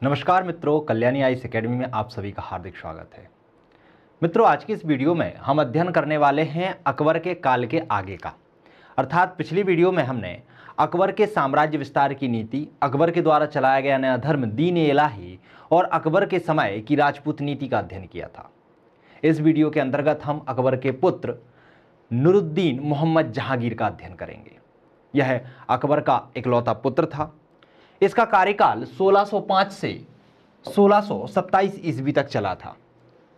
नमस्कार मित्रों, Kalyani IAS academy में आप सभी का हार्दिक स्वागत है। मित्रों, आज की इस वीडियो में हम अध्ययन करने वाले हैं अकबर के काल के आगे का। अर्थात पिछली वीडियो में हमने अकबर के साम्राज्य विस्तार की नीति, अकबर के द्वारा चलाया गया नया धर्म दीन ए इलाही और अकबर के समय की राजपूत नीति का अध्ययन किया था। इस वीडियो के अंतर्गत हम अकबर के पुत्र नूरुद्दीन मोहम्मद जहांगीर का अध्ययन करेंगे। यह अकबर का इकलौता पुत्र था। इसका कार्यकाल 1605 से 1627 ईस्वी तक चला था।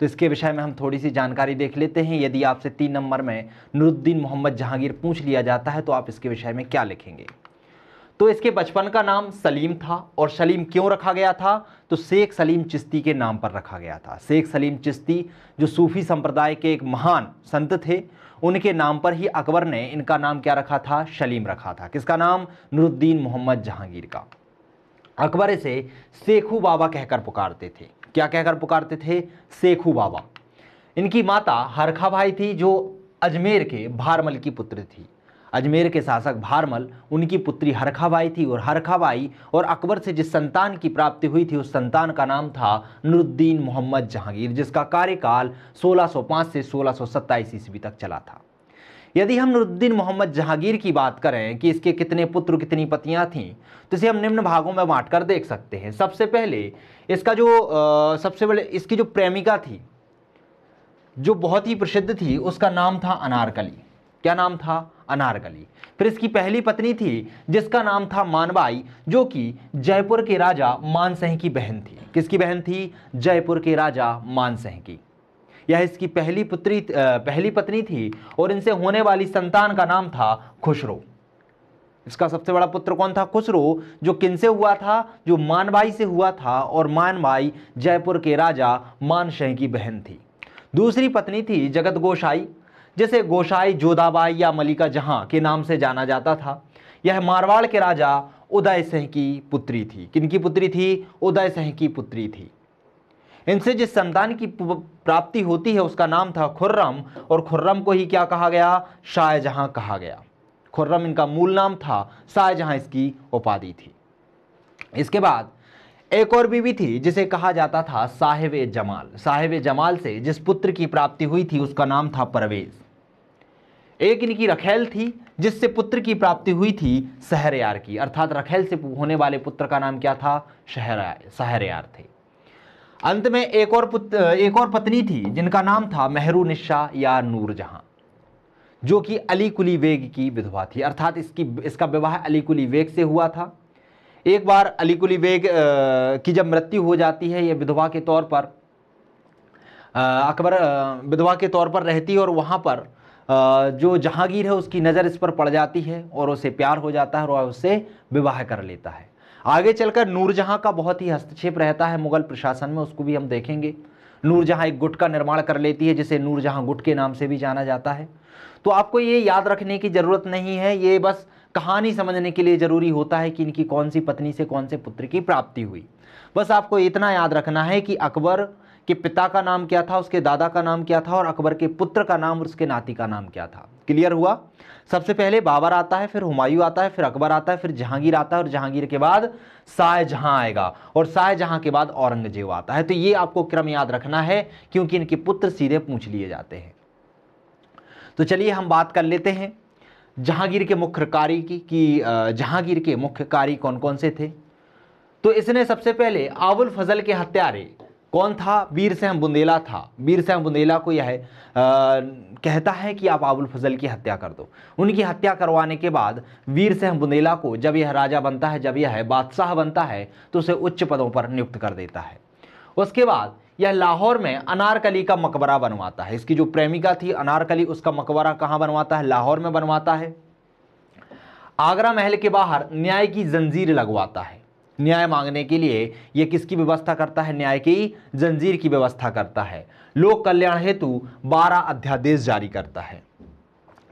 तो इसके विषय में हम थोड़ी सी जानकारी देख लेते हैं। यदि आपसे 3 नंबर में नूरुद्दीन मोहम्मद जहांगीर पूछ लिया जाता है तो आप इसके विषय में क्या लिखेंगे? तो इसके बचपन का नाम सलीम था। और सलीम क्यों रखा गया था? तो शेख सलीम चिश्ती के नाम पर रखा गया था। शेख सलीम चिश्ती जो सूफी संप्रदाय के एक महान संत थे, उनके नाम पर ही अकबर ने इनका नाम क्या रखा था? सलीम रखा था। किसका नाम? नूरुद्दीन मोहम्मद जहांगीर का। अकबर इसे शेखू बाबा कहकर पुकारते थे। क्या कहकर पुकारते थे? शेखू बाबा। इनकी माता हरखाबाई थी जो अजमेर के भारमल की पुत्र थी। अजमेर के शासक भारमल उनकी पुत्री हरखाबाई थी। और हरखाबाई और अकबर से जिस संतान की प्राप्ति हुई थी उस संतान का नाम था नूरुद्दीन मोहम्मद जहांगीर, जिसका कार्यकाल 1605 से 1627 ईस्वी तक चला था। यदि हम नूरुद्दीन मोहम्मद जहांगीर की बात करें कि इसके कितने पुत्र कितनी पत्नियां थीं, तो इसे हम निम्न भागों में बांटकर देख सकते हैं। सबसे पहले इसका जो सबसे बड़े इसकी जो प्रेमिका थी, जो बहुत ही प्रसिद्ध थी, उसका नाम था अनारकली। क्या नाम था? अनारकली। फिर इसकी पहली पत्नी थी जिसका नाम था मानबाई, जो कि जयपुर के राजा मानसिंह की बहन थी। किसकी बहन थी? जयपुर के राजा मानसिंह की। यह इसकी पहली पत्नी थी। और इनसे होने वाली संतान का नाम था खुसरो। इसका सबसे बड़ा पुत्र कौन था? खुसरो, जो किनसे हुआ था? जो मानबाई से हुआ था। और मानबाई जयपुर के राजा मानसिंह की बहन थी। दूसरी पत्नी थी जगत गोसाई, जिसे गोसाई जोधाबाई या मलिका जहां के नाम से जाना जाता था। यह मारवाड़ के राजा उदय सिंह की पुत्री थी। किनकी पुत्री थी? उदय सिंह की पुत्री थी। इनसे जिस संतान की प्राप्ति होती है उसका नाम था खुर्रम। और खुर्रम को ही क्या कहा गया? शाहजहां कहा गया। खुर्रम इनका मूल नाम था, शाहजहां इसकी उपाधि थी। इसके बाद एक और बीवी थी जिसे कहा जाता था साहिब जमाल। साहिब जमाल से जिस पुत्र की प्राप्ति हुई थी उसका नाम था परवेज। एक इनकी रखेल थी जिससे पुत्र की प्राप्ति हुई थी शहरयार की। अर्थात रखेल से होने वाले पुत्र का नाम क्या था? शहरयार थे। अंत में एक और पत्नी थी जिनका नाम था मेहरुनिशा या नूरजहां, जो कि अली कुली बेग की विधवा थी। अर्थात इसका विवाह अली कुली बेग से हुआ था। एक बार अली कुली बेग की जब मृत्यु हो जाती है, यह विधवा के तौर पर अकबर विधवा के तौर पर रहती है। और वहाँ पर जो जहांगीर है उसकी नज़र इस पर पड़ जाती है और उसे प्यार हो जाता है और उससे विवाह कर लेता है। आगे चलकर नूरजहां का बहुत ही हस्तक्षेप रहता है मुगल प्रशासन में, उसको भी हम देखेंगे। नूरजहां एक गुट का निर्माण कर लेती है जिसे नूरजहां गुट के नाम से भी जाना जाता है। तो आपको ये याद रखने की ज़रूरत नहीं है, ये बस कहानी समझने के लिए ज़रूरी होता है कि इनकी कौन सी पत्नी से कौन से पुत्र की प्राप्ति हुई। बस आपको इतना याद रखना है कि अकबर के पिता का नाम क्या था, उसके दादा का नाम क्या था, और अकबर के पुत्र का नाम और उसके नाती का नाम क्या था। क्लियर हुआ? सबसे पहले बाबर आता है, फिर हुमायूं आता है, फिर अकबर आता है, फिर जहांगीर आता है, और जहांगीर के बाद शाहजहां आएगा, और शाहजहां के बाद औरंगजेब आता है। तो ये आपको क्रम याद रखना है क्योंकि इनके पुत्र सीधे पूछ लिए जाते हैं। तो चलिए हम बात कर लेते हैं जहांगीर के मुख्य कार्य की कि जहांगीर के मुख्य कार्य कौन कौन से थे। तो इसने सबसे पहले आबुल फजल के हत्यारे कौन था? वीर सिंह बुंदेला था। वीर सिंह बुंदेला को यह कहता है कि आप आबुल फजल की हत्या कर दो। उनकी हत्या करवाने के बाद वीर सिंह बुंदेला को जब यह राजा बनता है, जब यह बादशाह बनता है, तो उसे उच्च पदों पर नियुक्त कर देता है। उसके बाद यह लाहौर में अनारकली का मकबरा बनवाता है। इसकी जो प्रेमिका थी अनारकली, उसका मकबरा कहाँ बनवाता है? लाहौर में बनवाता है। आगरा महल के बाहर न्याय की जंजीर लगवाता है। न्याय मांगने के लिए यह किसकी व्यवस्था करता है? न्याय की जंजीर की व्यवस्था करता है। लोक कल्याण हेतु 12 अध्यादेश जारी करता है।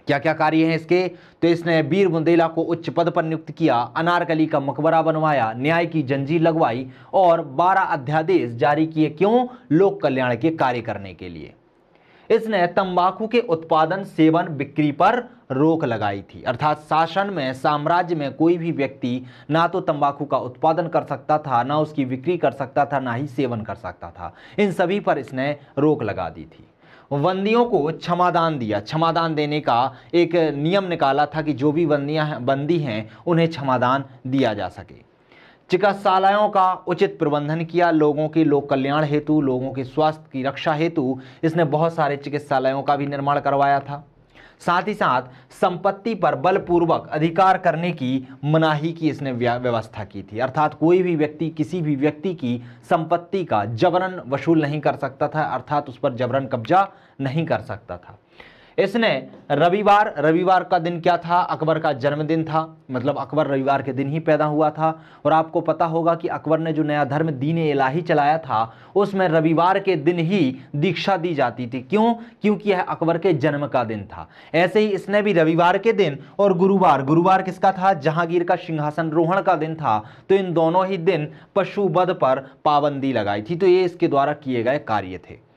क्या क्या कार्य हैं इसके? तो इसने वीर बुंदेला को उच्च पद पर नियुक्त किया, अनारकली का मकबरा बनवाया, न्याय की जंजीर लगवाई और 12 अध्यादेश जारी किए। क्यों? लोक कल्याण के कार्य करने के लिए। इसने तंबाकू के उत्पादन, सेवन, बिक्री पर रोक लगाई थी। अर्थात शासन में, साम्राज्य में कोई भी व्यक्ति ना तो तंबाकू का उत्पादन कर सकता था, ना उसकी बिक्री कर सकता था, ना ही सेवन कर सकता था। इन सभी पर इसने रोक लगा दी थी। बंदियों को क्षमादान दिया। क्षमादान देने का एक नियम निकाला था कि जो भी बंदी हैं उन्हें क्षमादान दिया जा सके। चिकित्सालयों का उचित प्रबंधन किया। लोगों के लोक कल्याण हेतु, लोगों के स्वास्थ्य की रक्षा हेतु इसने बहुत सारे चिकित्सालयों का भी निर्माण करवाया था। साथ ही साथ संपत्ति पर बलपूर्वक अधिकार करने की मनाही की इसने व्यवस्था की थी। अर्थात कोई भी व्यक्ति किसी भी व्यक्ति की संपत्ति का जबरन वसूल नहीं कर सकता था, अर्थात उस पर जबरन कब्जा नहीं कर सकता था। इसने रविवार का दिन क्या था? अकबर का जन्मदिन था, मतलब अकबर रविवार के दिन ही पैदा हुआ था। और आपको पता होगा कि अकबर ने जो नया धर्म दीन-ए इलाही चलाया था उसमें रविवार के दिन ही दीक्षा दी जाती थी। क्यों? क्योंकि यह अकबर के जन्म का दिन था। ऐसे ही इसने भी रविवार के दिन और गुरुवार किसका था? जहांगीर का सिंहासन रोहण का दिन था। तो इन दोनों ही दिन पशुवध पर पाबंदी लगाई थी। तो ये इसके द्वारा किए गए कार्य थे।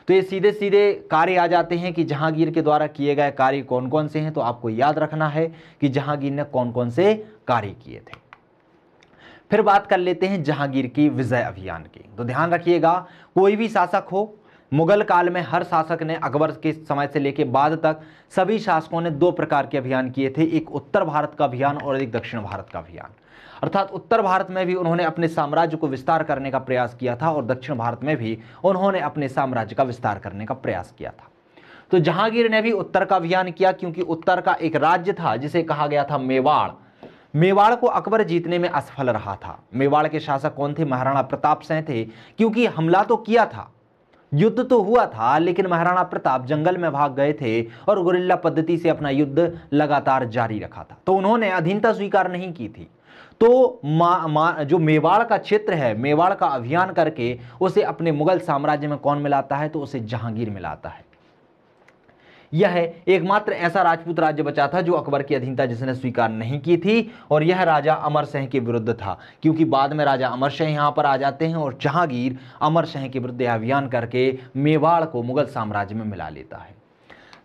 तो ये सीधे सीधे कार्य आ जाते हैं कि जहांगीर के द्वारा किए गए कार्य कौन कौन से हैं। तो आपको याद रखना है कि जहांगीर ने कौन कौन से कार्य किए थे। फिर बात कर लेते हैं जहांगीर की विजय अभियान की। तो ध्यान रखिएगा, कोई भी शासक हो, मुगल काल में हर शासक ने, अकबर के समय से लेकर बाद तक सभी शासकों ने दो प्रकार के अभियान किए थे, एक उत्तर भारत का अभियान और एक दक्षिण भारत का अभियान। अर्थात उत्तर भारत में भी उन्होंने अपने साम्राज्य को विस्तार करने का प्रयास किया था और दक्षिण भारत में भी उन्होंने अपने साम्राज्य का विस्तार करने का प्रयास किया था। तो जहांगीर ने भी उत्तर का अभियान किया, क्योंकि उत्तर का एक राज्य था जिसे कहा गया था मेवाड़। मेवाड़ को अकबर जीतने में असफल रहा था। मेवाड़ के शासक कौन थे? महाराणा प्रताप सिंह थे। क्योंकि हमला तो किया था, युद्ध तो हुआ था, लेकिन महाराणा प्रताप जंगल में भाग गए थे और गुरिल्ला पद्धति से अपना युद्ध लगातार जारी रखा था। तो उन्होंने अधीनता स्वीकार नहीं की थी। तो जो मेवाड़ का क्षेत्र है, मेवाड़ का अभियान करके उसे अपने मुगल साम्राज्य में कौन मिलाता है? तो उसे जहांगीर मिलाता है। यह एकमात्र ऐसा राजपूत राज्य बचा था जो अकबर की अधीनता जिसने स्वीकार नहीं की थी, और यह राजा अमर सिंह के विरुद्ध था। क्योंकि बाद में राजा अमर सिंह यहां पर आ जाते हैं और जहांगीर अमर सिंह के विरुद्ध अभियान करके मेवाड़ को मुगल साम्राज्य में मिला लेता है।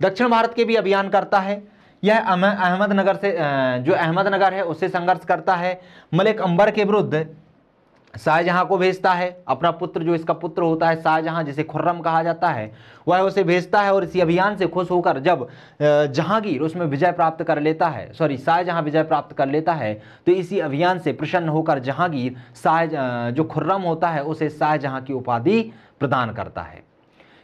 दक्षिण भारत के भी अभियान करता है। यह अहमदनगर से, जो अहमदनगर है उससे संघर्ष करता है। मलिक अंबर के विरुद्ध शाहजहां को भेजता है। अपना पुत्र, जो इसका पुत्र होता है शाहजहां, जिसे खुर्रम कहा जाता है, वह उसे भेजता है। और इसी अभियान से खुश होकर जब जहांगीर उसमें विजय प्राप्त कर लेता है, शाहजहां विजय प्राप्त कर लेता है, तो इसी अभियान से प्रसन्न होकर जहांगीर जो खुर्रम होता है उसे शाहजहां की उपाधि प्रदान करता है।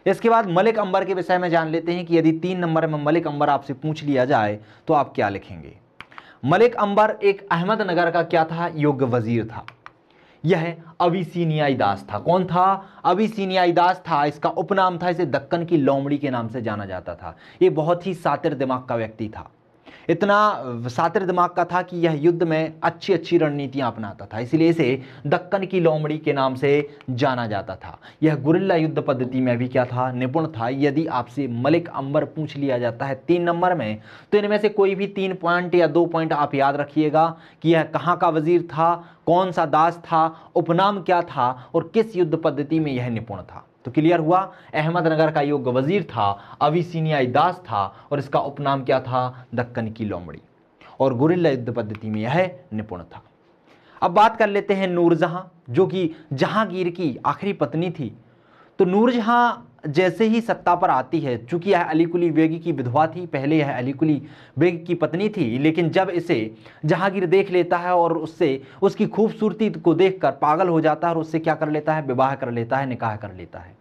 इसके बाद मलिक अंबर के विषय में जान लेते हैं कि यदि 3 नंबर में मलिक अंबर आपसे पूछ लिया जाए तो आप क्या लिखेंगे। मलिक अंबर एक अहमदनगर का क्या था? योग्य वजीर था। यह अबिसिनियाई दास था। कौन था? अबिसिनियाई दास था। इसका उपनाम था, इसे दक्कन की लोमड़ी के नाम से जाना जाता था। ये बहुत ही शातिर दिमाग का व्यक्ति था। इतना शातिर दिमाग का था कि यह युद्ध में अच्छी अच्छी रणनीतियां अपनाता था, इसलिए इसे दक्कन की लोमड़ी के नाम से जाना जाता था। यह गुरिल्ला युद्ध पद्धति में भी क्या था? निपुण था। यदि आपसे मलिक अंबर पूछ लिया जाता है 3 नंबर में, तो इनमें से कोई भी 3 पॉइंट या 2 पॉइंट आप याद रखिएगा कि यह कहाँ का वजीर था, कौन सा दास था, उपनाम क्या था और किस युद्ध पद्धति में यह निपुण था। तो क्लियर हुआ, अहमदनगर का योग्य वजीर था, अबिसिनियाई दास था और इसका उपनाम क्या था? दक्कन की लोमड़ी, और गुरिल्ला युद्ध पद्धति में यह निपुण था। अब बात कर लेते हैं नूरजहां, जो कि जहांगीर की आखिरी पत्नी थी। तो नूरजहां जैसे ही सत्ता पर आती है, चूंकि यह अली कुली बेग की विधवा थी, पहले यह अली कुली बेग की पत्नी थी, लेकिन जब इसे जहांगीर देख लेता है और उससे उसकी खूबसूरती को देखकर पागल हो जाता है और उससे क्या कर लेता है? विवाह कर लेता है, निकाह कर लेता है।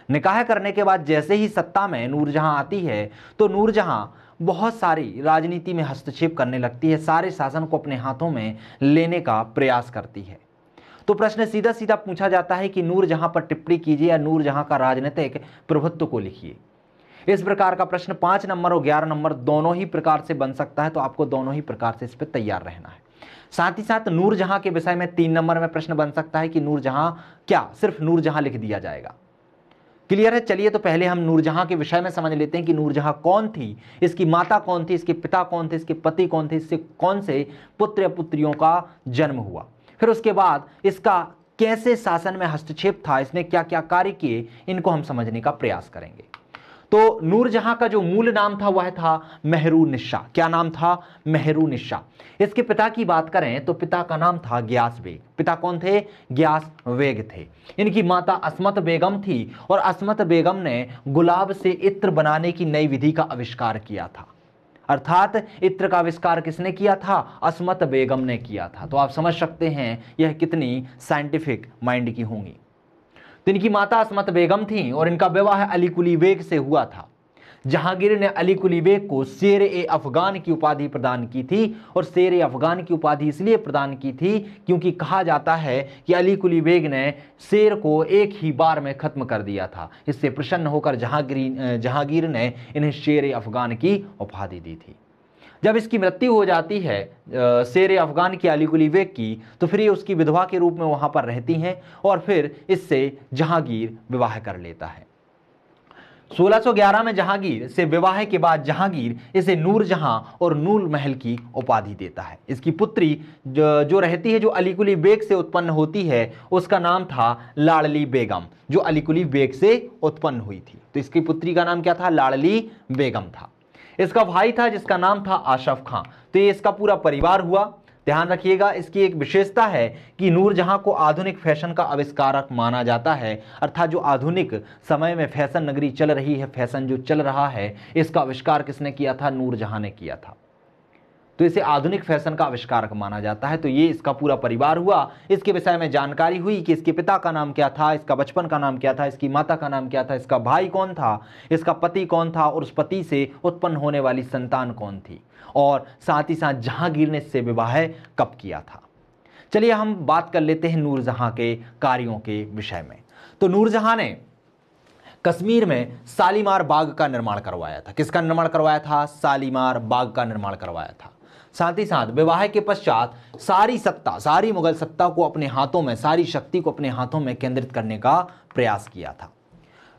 निकाह करने के बाद जैसे ही सत्ता में नूरजहां आती है, तो नूरजहां बहुत सारी राजनीति में हस्तक्षेप करने लगती है, सारे शासन को अपने हाथों में लेने का प्रयास करती है। तो प्रश्न सीधा सीधा पूछा जाता है कि नूरजहां पर टिप्पणी कीजिए या नूरजहां का राजनीतिक प्रभुत्व को लिखिए। इस प्रकार का प्रश्न 5 नंबर और 11 नंबर दोनों ही प्रकार से बन सकता है, तो आपको दोनों ही प्रकार से इस पर तैयार रहना है। साथ ही साथ नूरजहां के विषय में 3 नंबर में प्रश्न बन सकता है कि नूरजहां क्या, सिर्फ नूरजहां लिख दिया जाएगा। क्लियर है? चलिए तो पहले हम नूरजहां के विषय में समझ लेते हैं कि नूरजहां कौन थी, इसकी माता कौन थी, इसके पिता कौन थे, इसके पति कौन थे, इससे कौन से पुत्र या पुत्रियों का जन्म हुआ। फिर उसके बाद इसका कैसे शासन में हस्तक्षेप था, इसने क्या क्या कार्य किए, इनको हम समझने का प्रयास करेंगे। तो नूरजहां का जो मूल नाम था वह था मेहरुनिशा। क्या नाम था? मेहरुनिशा। इसके पिता की बात करें तो पिता का नाम था गियास बेग। पिता कौन थे? गियास बेग थे। इनकी माता अस्मत बेगम थी और अस्मत बेगम ने गुलाब से इत्र बनाने की नई विधि का आविष्कार किया था। अर्थात इत्र का आविष्कार किसने किया था? अस्मत बेगम ने किया था। तो आप समझ सकते हैं यह कितनी साइंटिफिक माइंड की होंगी। तो इनकी माता अस्मत बेगम थी और इनका विवाह अली कुली बेग से हुआ था। जहांगीर ने अली कुली बेग को शेर ए अफगान की उपाधि प्रदान की थी और शेर ए अफगान की उपाधि इसलिए प्रदान की थी क्योंकि कहा जाता है कि अली कुली बेग ने शेर को एक ही बार में खत्म कर दिया था। इससे प्रसन्न होकर जहांगीर ने इन्हें शेर ए अफगान की उपाधि दी थी। जब इसकी मृत्यु हो जाती है शेर अफगान की अली कुली बेग की, तो फिर ये उसकी विधवा के रूप में वहां पर रहती हैं और फिर इससे जहांगीर विवाह कर लेता है। 1611 में जहांगीर से विवाह के बाद जहांगीर इसे नूरजहां और नूर महल की उपाधि देता है। इसकी पुत्री जो रहती है, जो अली कुली बेग से उत्पन्न होती है, उसका नाम था लाडली बेगम, जो अली कुली बेग से उत्पन्न हुई थी। तो इसकी पुत्री का नाम क्या था? लाडली बेगम था। इसका भाई था जिसका नाम था आशफ खां। तो ये इसका पूरा परिवार हुआ। ध्यान रखिएगा, इसकी एक विशेषता है कि नूरजहां को आधुनिक फैशन का आविष्कारक माना जाता है। अर्थात जो आधुनिक समय में फैशन नगरी चल रही है, फैशन जो चल रहा है, इसका आविष्कार किसने किया था? नूरजहां ने किया था। तो इसे आधुनिक फैशन का आविष्कारक माना जाता है। तो ये इसका पूरा परिवार हुआ। इसके विषय में जानकारी हुई कि इसके पिता का नाम क्या था, इसका बचपन का नाम क्या था, इसकी माता का नाम क्या था, इसका भाई कौन था, इसका पति कौन था और उस पति से उत्पन्न होने वाली संतान कौन थी, और साथ ही साथ जहांगीर ने इससे विवाह कब किया था। चलिए हम बात कर लेते हैं नूरजहां के कार्यों के विषय में। तो नूरजहां ने कश्मीर में शालीमार बाग का निर्माण करवाया था। किसका निर्माण करवाया था? शालीमार बाग का निर्माण करवाया था। साथ ही साथ विवाह के पश्चात सारी मुगल सत्ता को अपने हाथों में, सारी शक्ति को अपने हाथों में केंद्रित करने का प्रयास किया था।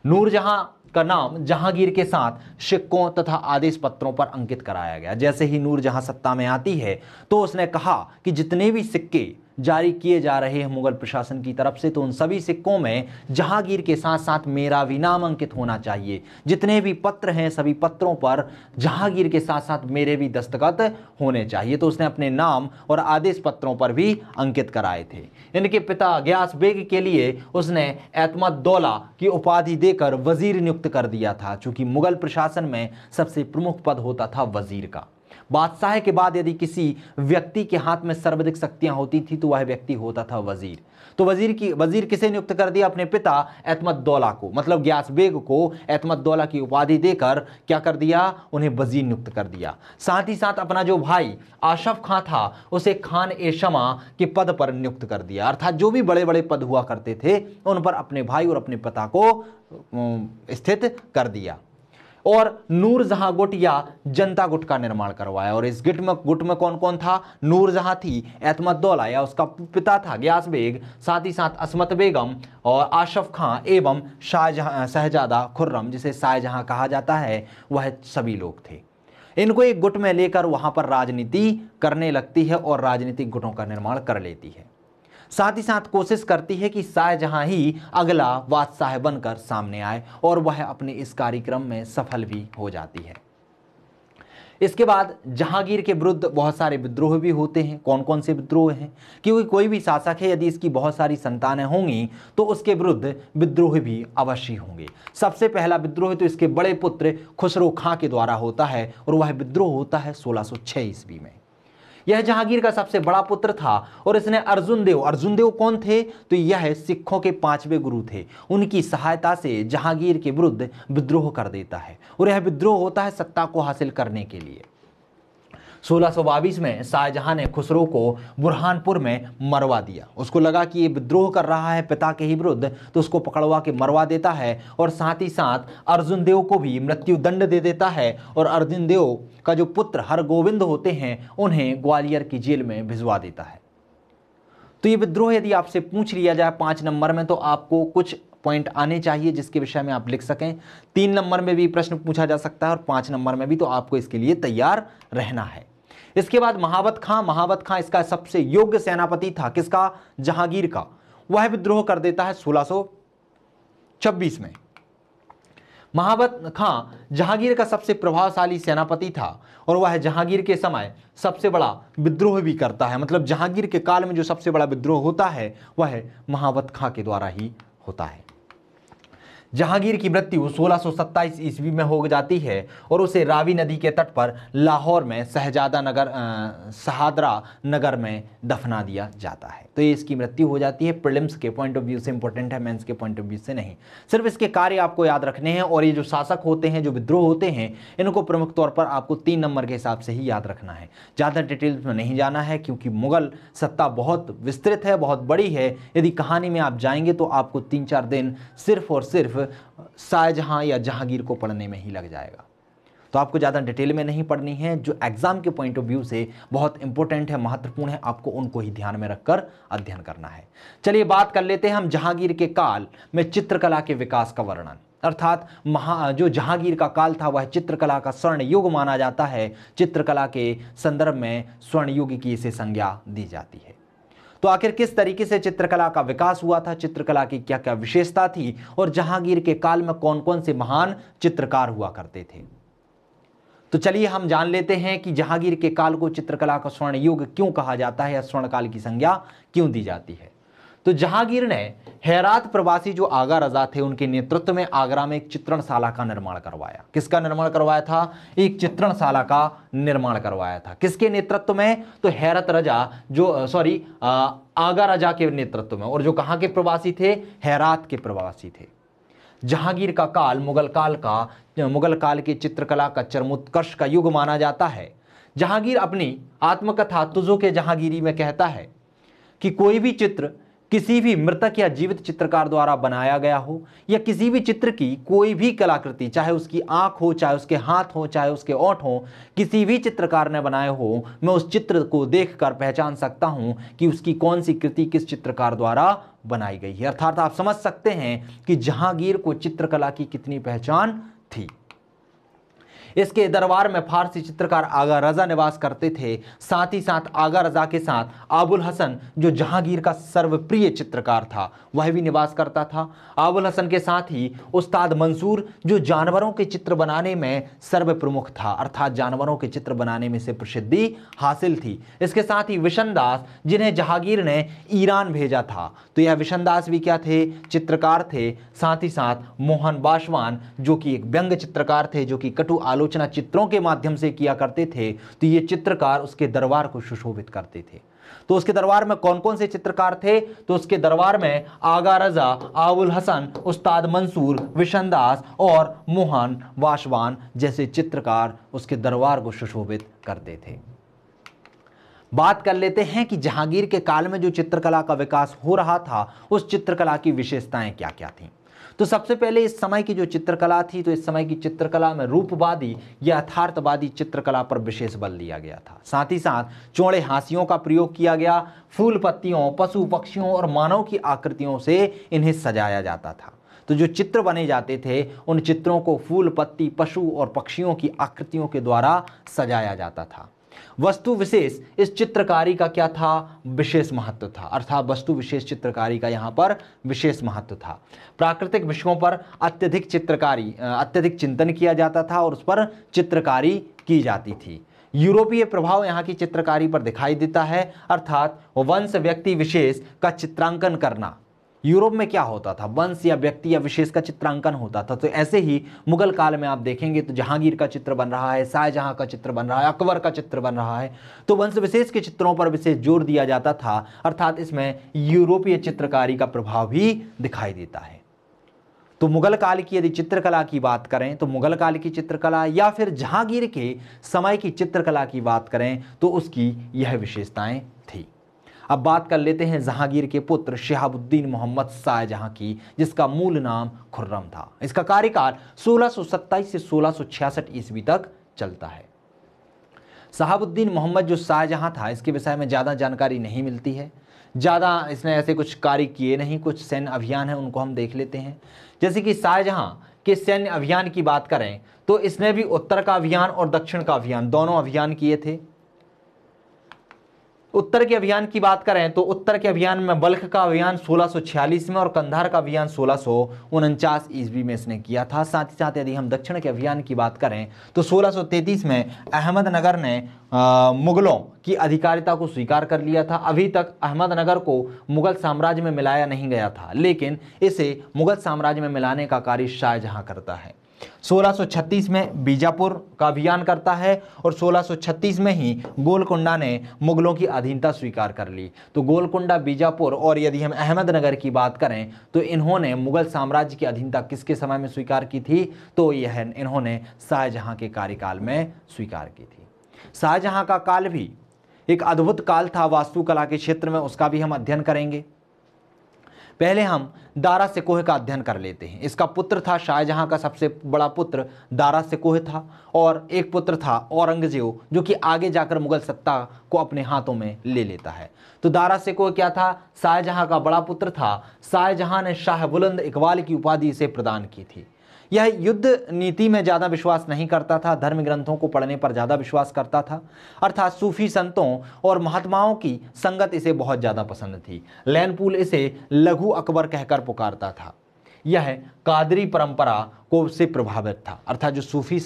नूरजहां का नाम जहांगीर के साथ सिक्कों तथा आदेश पत्रों पर अंकित कराया गया। जैसे ही नूरजहां सत्ता में आती है तो उसने कहा कि जितने भी सिक्के जारी किए जा रहे हैं मुगल प्रशासन की तरफ से, तो उन सभी सिक्कों में जहांगीर के साथ साथ मेरा भी नाम अंकित होना चाहिए। जितने भी पत्र हैं सभी पत्रों पर जहांगीर के साथ साथ मेरे भी दस्तखत होने चाहिए। तो उसने अपने नाम और आदेश पत्रों पर भी अंकित कराए थे। इनके पिता गियास बेग के लिए उसने एतमद्दौला की उपाधि देकर वजीर नियुक्त कर दिया था, चूंकि मुगल प्रशासन में सबसे प्रमुख पद होता था वजीर का। बादशाह के बाद यदि किसी व्यक्ति के हाथ में सर्वाधिक शक्तियां होती थी तो वह व्यक्ति होता था वजीर। तो वजीर किसे नियुक्त कर दिया? अपने पिता एतमद्दौला को, मतलब गियास बेग को एतमद्दौला की उपाधि देकर क्या कर दिया? उन्हें वजीर नियुक्त कर दिया। साथ ही साथ अपना जो भाई आशफ खां था उसे खान ए शमा के पद पर नियुक्त कर दिया। अर्थात जो भी बड़े बड़े पद हुआ करते थे उन पर अपने भाई और अपने पिता को स्थित कर दिया। और नूरजहां गुट या जनता गुट का निर्माण करवाया। और इस गुट में कौन कौन था? नूरजहां थी, एतमद्दौला या उसका पिता था गियास बेग, साथ ही साथ अस्मत बेगम और आशफ खां एवं शहजादा खुर्रम, जिसे शाहजहां कहा जाता है, वह सभी लोग थे। इनको एक गुट में लेकर वहां पर राजनीति करने लगती है और राजनीतिक गुटों का निर्माण कर लेती है। साथ ही साथ कोशिश करती है कि शाहजहां ही अगला बादशाह बनकर सामने आए, और वह अपने इस कार्यक्रम में सफल भी हो जाती है। इसके बाद जहांगीर के विरुद्ध बहुत सारे विद्रोह भी होते हैं। कौन कौन से विद्रोह हैं? क्योंकि कोई भी शासक है, यदि इसकी बहुत सारी संतानें होंगी तो उसके विरुद्ध विद्रोह भी अवश्य होंगे। सबसे पहला विद्रोह तो इसके बड़े पुत्र खुसरो खां के द्वारा होता है, और वह विद्रोह होता है 1606 ईस्वी में। यह जहांगीर का सबसे बड़ा पुत्र था और इसने अर्जुन देव कौन थे? तो यह सिखों के 5वें गुरु थे। उनकी सहायता से जहांगीर के विरुद्ध विद्रोह कर देता है, और यह विद्रोह होता है सत्ता को हासिल करने के लिए। 1622 में शाहजहां ने खुसरो को बुरहानपुर में मरवा दिया। उसको लगा कि ये विद्रोह कर रहा है पिता के ही विरुद्ध, तो उसको पकड़वा के मरवा देता है, और साथ ही साथ अर्जुन देव को भी मृत्यु दंड दे देता है। और अर्जुन देव का जो पुत्र हरगोविंद होते हैं उन्हें ग्वालियर की जेल में भिजवा देता है। तो ये विद्रोह यदि आपसे पूछ लिया जाए 5 नंबर में, तो आपको कुछ पॉइंट आने चाहिए जिसके विषय में आप लिख सकें। 3 नंबर में भी प्रश्न पूछा जा सकता है और 5 नंबर में भी, तो आपको इसके लिए तैयार रहना है। इसके बाद महावत खां इसका सबसे योग्य सेनापति था। किसका? जहांगीर का। वह विद्रोह कर देता है 1626 में। महाबत खां जहांगीर का सबसे प्रभावशाली सेनापति था और वह जहांगीर के समय सबसे बड़ा विद्रोह भी करता है। मतलब जहांगीर के काल में जो सबसे बड़ा विद्रोह होता है वह महाबत खां के द्वारा ही होता है। जहांगीर की मृत्यु 1627 ईस्वी में हो जाती है और उसे रावी नदी के तट पर लाहौर में शहादरा नगर में दफना दिया जाता है। तो ये इसकी मृत्यु हो जाती है। प्रीलिम्स के पॉइंट ऑफ व्यू से इंपॉर्टेंट है, मेंस के पॉइंट ऑफ व्यू से नहीं। सिर्फ इसके कार्य आपको याद रखने हैं और ये जो शासक होते हैं, जो विद्रोह होते हैं, इनको प्रमुख तौर पर आपको 3 नंबर के हिसाब से ही याद रखना है। ज़्यादा डिटेल्स में नहीं जाना है क्योंकि मुगल सत्ता बहुत विस्तृत है, बहुत बड़ी है। यदि कहानी में आप जाएंगे तो आपको 3-4 दिन सिर्फ और सिर्फ शाहजहां या जहांगीर को पढ़ने में ही लग जाएगा। तो आपको ज़्यादा डिटेल में नहीं पढ़नी है। जो एग्जाम के पॉइंट ऑफ व्यू से बहुत इंपॉर्टेंट है, महत्वपूर्ण है, आपको उनको ही ध्यान में रखकर अध्ययन करना है। चलिए बात कर लेते हैं हम जहांगीर के काल में चित्रकला के विकास का वर्णन। अर्थात जो जहांगीर का काल था वह चित्रकला का स्वर्ण युग माना जाता है। चित्रकला के संदर्भ में स्वर्ण युग की इसे संज्ञा दी जाती है। तो आखिर किस तरीके से चित्रकला का विकास हुआ था, चित्रकला की क्या क्या विशेषता थी और जहांगीर के काल में कौन कौन से महान चित्रकार हुआ करते थे। तो चलिए हम जान लेते हैं कि जहांगीर के काल को चित्रकला का स्वर्ण युग क्यों कहा जाता है या स्वर्ण काल की संज्ञा क्यों दी जाती है। तो जहांगीर ने हेरात प्रवासी जो आगा रजा थे उनके नेतृत्व में आगरा में एक चित्रणशाला का निर्माण करवाया। किसका निर्माण करवाया था? एक चित्रणशाला का निर्माण करवाया था। किसके नेतृत्व में? तो हैरत रजा आगा रजा के नेतृत्व में। और जो कहाँ के प्रवासी थे? हेरात के प्रवासी थे। जहांगीर का काल मुगल काल के चित्रकला का चरमोत्कर्ष का युग माना जाता है। जहांगीर अपनी आत्मकथा तुजो के जहांगीरी में कहता है कि कोई भी चित्र किसी भी मृतक या जीवित चित्रकार द्वारा बनाया गया हो या किसी भी चित्र की कोई भी कलाकृति, चाहे उसकी आंख हो, चाहे उसके हाथ हो, चाहे उसके ओंठ हो, किसी भी चित्रकार ने बनाए हो, मैं उस चित्र को देखकर पहचान सकता हूं कि उसकी कौन सी कृति किस चित्रकार द्वारा बनाई गई है। अर्थात आप समझ सकते हैं कि जहांगीर को चित्रकला की कितनी पहचान थी। इसके दरबार में फारसी चित्रकार आगा रजा निवास करते थे। साथ ही साथ आगा रजा के साथ आबुल हसन जो जहांगीर का सर्वप्रिय चित्रकार था वह भी निवास करता था। आबुल हसन के साथ ही उस्ताद मंसूर जो जानवरों के चित्र बनाने में सर्वप्रमुख था, अर्थात जानवरों के चित्र बनाने में से प्रसिद्धि हासिल थी। इसके साथ ही विशन दास जिन्हें जहांगीर ने ईरान भेजा था, तो यह विशन दास भी क्या थे? चित्रकार थे। साथ ही साथ मोहन बाशवान जो कि एक व्यंग्य चित्रकार थे, जो कि कटु आलोचना चित्रों के माध्यम से किया करते थे। तो ये चित्रकार उसके दरबार को सुशोभित करते थे। तो उसके दरबार में कौन कौन से चित्रकार थे? तो उसके दरबार में आगा रजा, आबुल हसन, उस्ताद मंसूर, विशन दास और मोहन बाशवान जैसे चित्रकार उसके दरबार को सुशोभित करते थे। बात कर लेते हैं कि जहांगीर के काल में जो चित्रकला का विकास हो रहा था उस चित्रकला की विशेषताएं क्या क्या थीं। तो सबसे पहले इस समय की जो चित्रकला थी, तो इस समय की चित्रकला में रूपवादी या यथार्थवादी चित्रकला पर विशेष बल दिया गया था। साथ ही साथ चौड़े हाशियों का प्रयोग किया गया। फूल पत्तियों, पशु पक्षियों और मानव की आकृतियों से इन्हें सजाया जाता था। तो जो चित्र बने जाते थे उन चित्रों को फूल, पत्ती, पशु और पक्षियों की आकृतियों के द्वारा सजाया जाता था। वस्तु विशेष इस चित्रकारी का क्या था? विशेष महत्व था। अर्थात वस्तु विशेष चित्रकारी का यहाँ पर विशेष महत्व था। प्राकृतिक विषयों पर अत्यधिक चिंतन किया जाता था और उस पर चित्रकारी की जाती थी। यूरोपीय प्रभाव यहाँ की चित्रकारी पर दिखाई देता है। अर्थात वंश, व्यक्ति विशेष का चित्रांकन करना। यूरोप में क्या होता था? वंश या व्यक्ति या विशेष का चित्रांकन होता था। तो ऐसे ही मुगल काल में आप देखेंगे तो जहांगीर का चित्र बन रहा है, शाहजहां का चित्र बन रहा है, अकबर का चित्र बन रहा है। तो वंश विशेष के चित्रों पर विशेष जोर दिया जाता था। अर्थात इसमें यूरोपीय चित्रकारी का प्रभाव भी दिखाई देता है। तो मुगल काल की यदि चित्रकला की बात करें तो मुगल काल की चित्रकला या फिर जहांगीर के समय की चित्रकला की बात करें तो उसकी यह विशेषताएं थी। अब बात कर लेते हैं जहांगीर के पुत्र शहाबुद्दीन मोहम्मद शाहजहां की, जिसका मूल नाम खुर्रम था। इसका कार्यकाल 1627 से 1666 ईस्वी तक चलता है। शहाबुद्दीन मोहम्मद जो शाहजहां था इसके विषय में ज़्यादा जानकारी नहीं मिलती है। ज़्यादा इसने ऐसे कुछ कार्य किए नहीं। कुछ सैन्य अभियान है उनको हम देख लेते हैं। जैसे कि शाहजहां के सैन्य अभियान की बात करें तो इसने भी उत्तर का अभियान और दक्षिण का अभियान दोनों अभियान किए थे। उत्तर के अभियान की बात करें तो उत्तर के अभियान में बल्ख का अभियान 1646 में और कंधार का अभियान 1649 ईस्वी में इसने किया था। साथ ही साथ यदि हम दक्षिण के अभियान की बात करें तो 1633 में अहमदनगर ने मुगलों की अधिकारिता को स्वीकार कर लिया था। अभी तक अहमदनगर को मुगल साम्राज्य में मिलाया नहीं गया था, लेकिन इसे मुगल साम्राज्य में मिलाने का कार्य शाहजहां करता है। 1636 में बीजापुर का अभियान करता है और 1636 में ही गोलकुंडा ने मुगलों की अधीनता स्वीकार कर ली। तो गोलकुंडा, बीजापुर और यदि हम अहमदनगर की बात करें तो इन्होंने मुगल साम्राज्य की अधीनता किसके समय में स्वीकार की थी? तो यह इन्होंने शाहजहां के कार्यकाल में स्वीकार की थी। शाहजहां का काल भी एक अद्भुत काल था वास्तुकला के क्षेत्र में, उसका भी हम अध्ययन करेंगे। पहले हम दारा सिकोह का अध्ययन कर लेते हैं। इसका पुत्र था, शाहजहां का सबसे बड़ा पुत्र दारा सिकोह था और एक पुत्र था औरंगजेब, जो कि आगे जाकर मुगल सत्ता को अपने हाथों में ले लेता है। तो दारा सिकोह क्या था? शाहजहां का बड़ा पुत्र था। शाहजहां ने शाह बुलंद इकबाल की उपाधि इसे प्रदान की थी। यह युद्ध नीति में ज़्यादा विश्वास नहीं करता था, धर्म ग्रंथों को पढ़ने पर ज़्यादा विश्वास करता था, अर्थात सूफी संतों और महात्माओं की संगत इसे बहुत ज़्यादा पसंद थी। लैनपूल इसे लघु अकबर कहकर पुकारता था। यह कादरी परंपरा को से प्रभावित था, अर्थात जो सूफी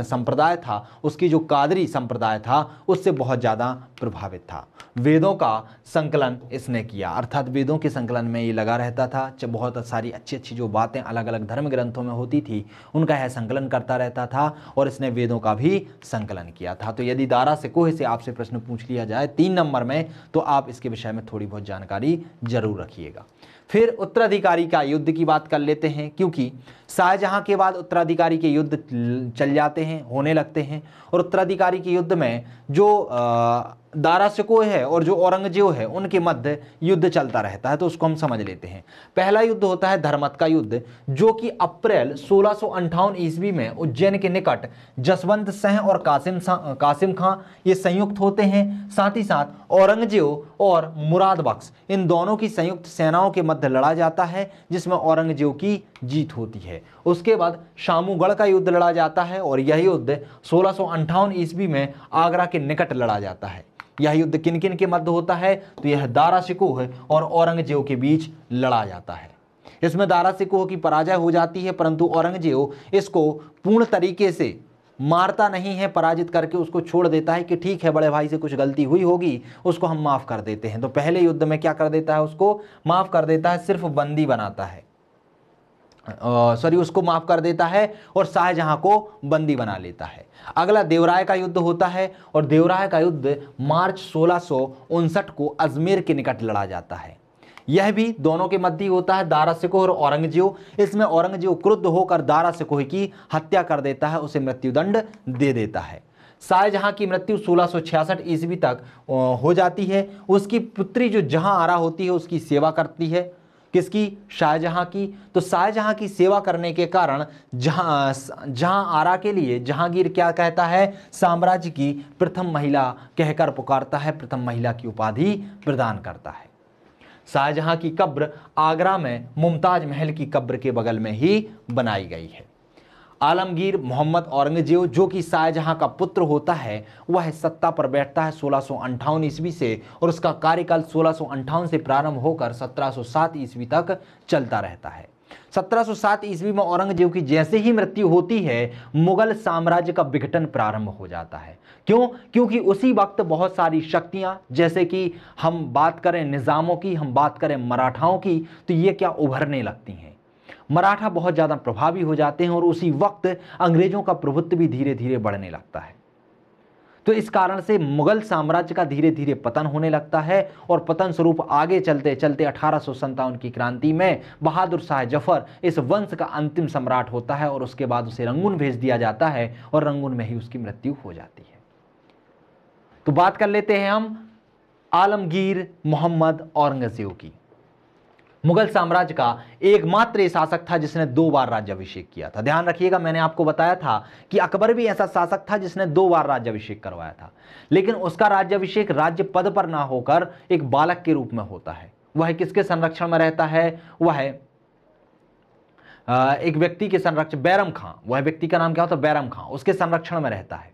संप्रदाय था उसकी जो कादरी संप्रदाय था उससे बहुत ज़्यादा प्रभावित था। वेदों का संकलन इसने किया, अर्थात वेदों के संकलन में ये लगा रहता था। जब बहुत सारी अच्छी अच्छी जो बातें अलग अलग धर्म ग्रंथों में होती थी उनका यह संकलन करता रहता था और इसने वेदों का भी संकलन किया था। तो यदि दारा सिकोह से आपसे प्रश्न पूछ लिया जाए 3 नंबर में, तो आप इसके विषय में थोड़ी बहुत जानकारी जरूर रखिएगा। फिर उत्तराधिकारी का युद्ध की बात कर लेते हैं, क्योंकि शाहजहां के बाद उत्तराधिकारी के युद्ध चल जाते हैं, होने लगते हैं। और उत्तराधिकारी के युद्ध में जो दारा सिकोह है और जो औरंगजेब है उनके मध्य युद्ध चलता रहता है, तो उसको हम समझ लेते हैं। पहला युद्ध होता है धर्मत का युद्ध, जो कि अप्रैल 1658 ईस्वी में उज्जैन के निकट जसवंत सिंह और कासिम खां ये संयुक्त होते हैं। साथ ही साथ औरंगजेब और मुराद बख्श इन दोनों की संयुक्त सेनाओं के मध्य लड़ा जाता है, जिसमें औरंगजेब की जीत होती है। उसके बाद शामूगढ़ का युद्ध लड़ा जाता है और यह युद्ध 1658 ईस्वी में आगरा के निकट लड़ा जाता है। यह युद्ध किन किन के मध्य होता है? तो यह दारा सिकोह और औरंगजेब के बीच लड़ा जाता है। इसमें दारा सिकोह की पराजय हो जाती है, परंतु औरंगजेब इसको पूर्ण तरीके से मारता नहीं है, पराजित करके उसको छोड़ देता है कि ठीक है, बड़े भाई से कुछ गलती हुई होगी, उसको हम माफ कर देते हैं। तो पहले युद्ध में क्या कर देता है? उसको माफ कर देता है, सिर्फ बंदी बनाता है, उसको माफ कर देता है और शाहजहां को बंदी बना लेता है। अगला देवराय का युद्ध होता है और देवराय का युद्ध मार्च 1659 को अजमेर के निकट लड़ा जाता है। यह भी दोनों के मध्य होता है, दारा सिकोह और औरंगजेब। इसमें औरंगजेब क्रुद्ध होकर दारा सिकोह की हत्या कर देता है, उसे मृत्युदंड दे देता है। शाहजहां की मृत्यु 1666 ईस्वी तक हो जाती है। उसकी पुत्री जो जहां आरा होती है उसकी सेवा करती है। किसकी? शाहजहां की। तो शाहजहां की सेवा करने के कारण जहां आरा के लिए जहांगीर क्या कहता है? साम्राज्य की प्रथम महिला कहकर पुकारता है, प्रथम महिला की उपाधि प्रदान करता है। शाहजहां की कब्र आगरा में मुमताज महल की कब्र के बगल में ही बनाई गई है। आलमगीर मोहम्मद औरंगजेब, जो कि शाहजहां का पुत्र होता है, वह सत्ता पर बैठता है 1658 ईस्वी से और उसका कार्यकाल 1658 से प्रारंभ होकर 1707 ईस्वी तक चलता रहता है। 1707 ईस्वी में औरंगजेब की जैसे ही मृत्यु होती है, मुगल साम्राज्य का विघटन प्रारंभ हो जाता है। क्यों? क्योंकि उसी वक्त बहुत सारी शक्तियां, जैसे कि हम बात करें निजामों की, हम बात करें मराठाओं की, तो ये क्या उभरने लगती हैं। मराठा बहुत ज़्यादा प्रभावी हो जाते हैं और उसी वक्त अंग्रेजों का प्रभुत्व भी धीरे धीरे बढ़ने लगता है। तो इस कारण से मुगल साम्राज्य का धीरे धीरे पतन होने लगता है और पतन स्वरूप आगे चलते चलते 1857 की क्रांति में बहादुर शाह जफर इस वंश का अंतिम सम्राट होता है और उसके बाद उसे रंगून भेज दिया जाता है और रंगून में ही उसकी मृत्यु हो जाती है। तो बात कर लेते हैं हम आलमगीर मोहम्मद औरंगजेब की। मुगल साम्राज्य का एकमात्र शासक था जिसने 2 बार राज्याभिषेक किया था। ध्यान रखिएगा, मैंने आपको बताया था कि अकबर भी ऐसा शासक था जिसने 2 बार राज्याभिषेक करवाया था, लेकिन उसका राज्याभिषेक राज्य पद पर ना होकर एक बालक के रूप में होता है। वह किसके संरक्षण में रहता है? वह एक व्यक्ति के संरक्षण, बैरम खां, वह व्यक्ति का नाम क्या होता है? बैरम खां, उसके संरक्षण में रहता है।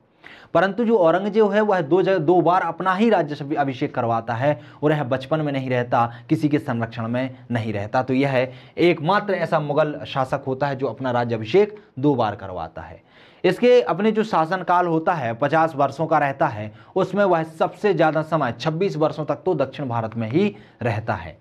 परंतु जो औरंगजेब है वह दो बार अपना ही राज्य अभिषेक करवाता है और यह बचपन में नहीं रहता, किसी के संरक्षण में नहीं रहता। तो यह एकमात्र ऐसा मुगल शासक होता है जो अपना राज्य अभिषेक 2 बार करवाता है। इसके अपने जो शासनकाल होता है 50 वर्षों का रहता है, उसमें वह सबसे ज़्यादा समय 26 वर्षों तक तो दक्षिण भारत में ही रहता है।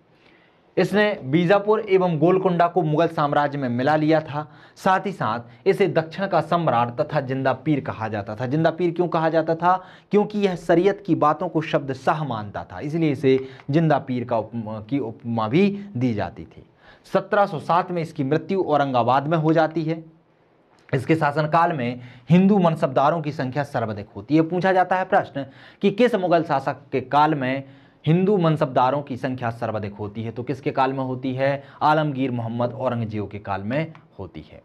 इसने बीजापुर एवं गोलकुंडा को मुगल साम्राज्य में मिला लिया था। साथ ही साथ इसे दक्षिण का सम्राट तथा जिंदा पीर कहा जाता था। जिंदा पीर क्यों कहा जाता था? क्योंकि यह शरीयत की बातों को शब्द शाह मानता था, इसलिए इसे जिंदा पीर की उपमा भी दी जाती थी। 1707 में इसकी मृत्यु औरंगाबाद में हो जाती है। इसके शासनकाल में हिंदू मनसबदारों की संख्या सर्वाधिक होती है। पूछा जाता है प्रश्न कि किस मुगल शासक के काल में हिंदू मनसबदारों की संख्या सर्वाधिक होती है? तो किसके काल में होती है? आलमगीर मोहम्मद औरंगजेब के काल में होती है।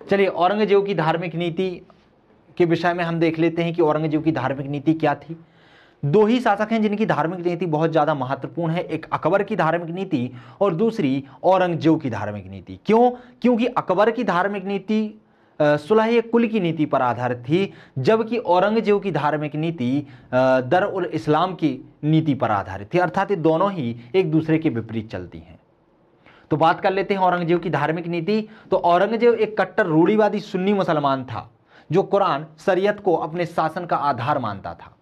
चलिए, औरंगजेब की धार्मिक नीति के विषय में हम देख लेते हैं कि औरंगजेब की धार्मिक नीति क्या थी। 2 ही शासक हैं जिनकी धार्मिक नीति बहुत ज़्यादा महत्वपूर्ण है, एक अकबर की धार्मिक नीति और दूसरी औरंगजेब की धार्मिक नीति। क्यों? क्योंकि अकबर की धार्मिक नीति सुलह कुल की नीति पर आधारित थी, जबकि औरंगजेब की धार्मिक नीति दर उल इस्लाम की नीति पर आधारित थी। अर्थात ये दोनों ही एक दूसरे के विपरीत चलती हैं। तो बात कर लेते हैं औरंगजेब की धार्मिक नीति। तो औरंगजेब एक कट्टर रूढ़िवादी सुन्नी मुसलमान था जो कुरान शरीयत को अपने शासन का आधार मानता था।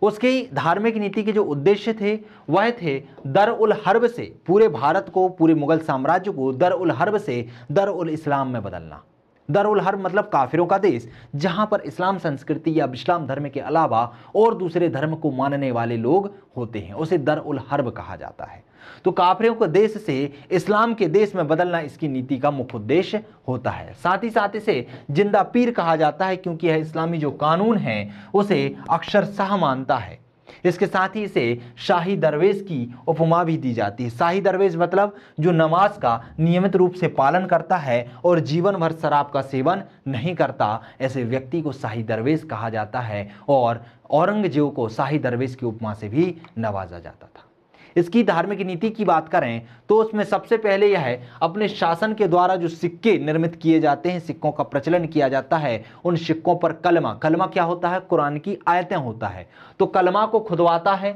उसकी धार्मिक नीति के जो उद्देश्य थे वह थे दर उल हर्ब से पूरे भारत को, पूरे मुगल साम्राज्य को दर उल हर्ब से दर उल इस्लाम में बदलना। दर उल हर्ब मतलब काफिरों का देश, जहां पर इस्लाम संस्कृति या इस्लाम धर्म के अलावा और दूसरे धर्म को मानने वाले लोग होते हैं, उसे दर उल हर्ब कहा जाता है। तो काफिरों को देश से इस्लाम के देश में बदलना इसकी नीति का मुख्य उद्देश्य होता है। साथ ही साथ इसे जिंदा पीर कहा जाता है क्योंकि यह इस्लामी जो कानून है उसे अक्षरशः मानता है। इसके साथ ही इसे शाही दरवेश की उपमा भी दी जाती है। शाही दरवेश मतलब जो नमाज का नियमित रूप से पालन करता है और जीवन भर शराब का सेवन नहीं करता, ऐसे व्यक्ति को शाही दरवेश कहा जाता है। और औरंगजेब को शाही दरवेश की उपमा से भी नवाजा जाता था। इसकी धार्मिक नीति की बात करें तो उसमें सबसे पहले यह है अपने शासन के द्वारा जो सिक्के निर्मित किए जाते हैं, सिक्कों का प्रचलन किया जाता है, उन सिक्कों पर कलमा क्या होता है? कुरान की आयतें होता है। तो कलमा को खुदवाता है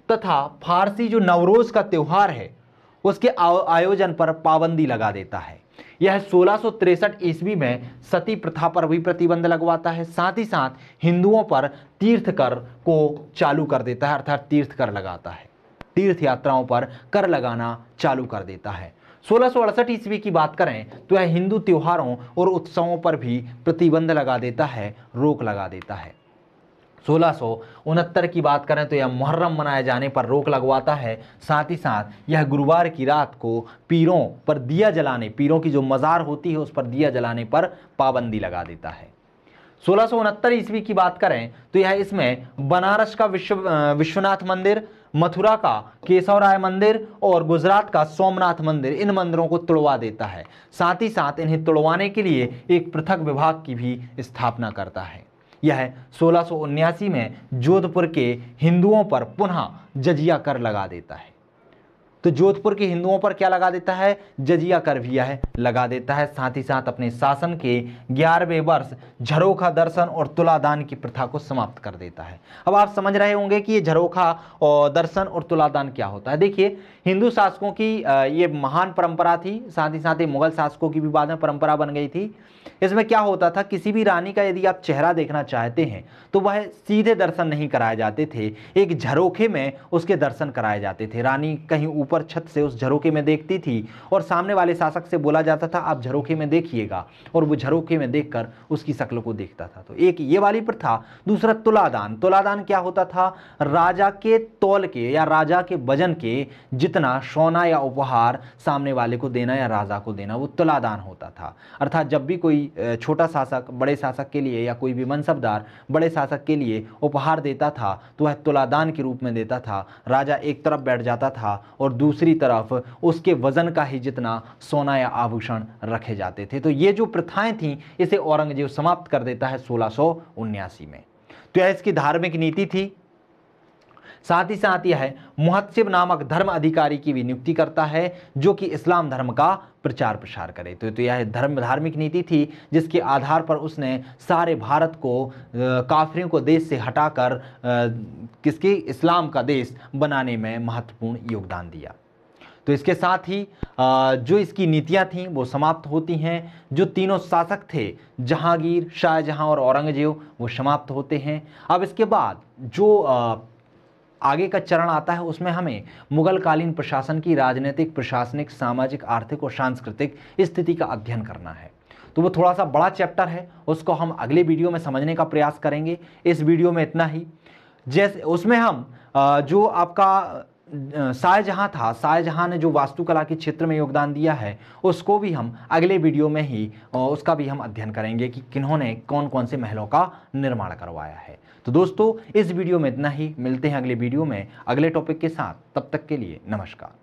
तथा फारसी जो नवरोज का त्योहार है उसके आयोजन पर पाबंदी लगा देता है। यह 1663 ईस्वी में सती प्रथा पर भी प्रतिबंध लगवाता है। साथ ही साथ हिंदुओं पर तीर्थ कर को चालू कर देता है, अर्थात तीर्थ कर लगाता है, तीर्थ यात्राओं पर कर लगाना चालू कर देता है। 1668 ईस्वी की बात करें तो यह हिंदू त्योहारों और उत्सवों पर भी प्रतिबंध लगा देता है, रोक लगा देता है। 1669 की बात करें तो यह मुहर्रम मनाए जाने पर रोक लगवाता है। साथ ही साथ यह गुरुवार की रात को पीरों पर दिया जलाने, पीरों की जो मज़ार होती है उस पर दिया जलाने पर पाबंदी लगा देता है। 1669 ईस्वी की बात करें तो यह इसमें बनारस का विश्वनाथ मंदिर, मथुरा का केशवराय मंदिर और गुजरात का सोमनाथ मंदिर, इन मंदिरों को तुड़वा देता है। साथ ही साथ इन्हें तुड़वाने के लिए एक पृथक विभाग की भी स्थापना करता है। यह 1679 में जोधपुर के हिंदुओं पर पुनः जजिया कर लगा देता है। तो जोधपुर के हिंदुओं पर क्या लगा देता है? जजिया कर भी यह लगा देता है। साथ ही साथ अपने शासन के 11वें वर्ष झरोखा दर्शन और तुलादान की प्रथा को समाप्त कर देता है। अब आप समझ रहे होंगे कि ये झरोखा और दर्शन और तुलादान क्या होता है। देखिए, हिंदू शासकों की ये महान परंपरा थी, साथ ही साथ ये मुगल शासकों की भी बाद में परंपरा बन गई थी। इसमें क्या होता था, किसी भी रानी का यदि आप चेहरा देखना चाहते हैं तो वह सीधे दर्शन नहीं कराए जाते थे, एक झरोखे में उसके दर्शन कराए जाते थे। रानी कहीं ऊपर छत से उस झरोखे में देखती थी और सामने वाले शासक से बोला जाता था आप झरोखे में देखिएगा, और वो झरोखे में देखकर उसकी शक्ल को देखता था। तो एक ये वाली प्रथा। दूसरा तुलादान। तुलादान क्या होता था? राजा के तौल के या राजा के वजन के जितना सोना या उपहार सामने वाले को देना या राजा को देना, वो तुलादान होता था। अर्थात जब भी कोई छोटा शासक बड़े शासक के लिए या कोई भी मनसबदार बड़े शासक के लिए उपहार देता था तो वह तुलादान के रूप में देता था। राजा एक तरफ बैठ जाता था और दूसरी तरफ उसके वजन का ही जितना सोना या आभूषण रखे जाते थे। तो ये जो प्रथाएं थीं इसे औरंगजेब समाप्त कर देता है 1679 में। तो यह इसकी धार्मिक नीति थी। साथ ही साथ यह मुहत्सिब नामक धर्म अधिकारी की भी नियुक्ति करता है जो कि इस्लाम धर्म का प्रचार प्रसार करे। तो यह धार्मिक नीति थी जिसके आधार पर उसने सारे भारत को काफिरों को देश से हटाकर किसके इस्लाम का देश बनाने में महत्वपूर्ण योगदान दिया। तो इसके साथ ही जो इसकी नीतियां थीं वो समाप्त होती हैं। जो तीनों शासक थे जहांगीर, शाहजहां और औरंगजेब वो समाप्त होते हैं। अब इसके बाद जो आगे का चरण आता है उसमें हमें मुगल कालीन प्रशासन की राजनीतिक, प्रशासनिक, सामाजिक, आर्थिक और सांस्कृतिक स्थिति का अध्ययन करना है। तो वो थोड़ा सा बड़ा चैप्टर है, उसको हम अगले वीडियो में समझने का प्रयास करेंगे। इस वीडियो में इतना ही। जैसे उसमें हम जो आपका शाहजहां था, शाहजहां ने जो वास्तुकला के क्षेत्र में योगदान दिया है उसको भी हम अगले वीडियो में ही उसका भी हम अध्ययन करेंगे कि किन्होंने कौन कौन से महलों का निर्माण करवाया है। तो दोस्तों इस वीडियो में इतना ही। मिलते हैं अगले वीडियो में अगले टॉपिक के साथ। तब तक के लिए नमस्कार।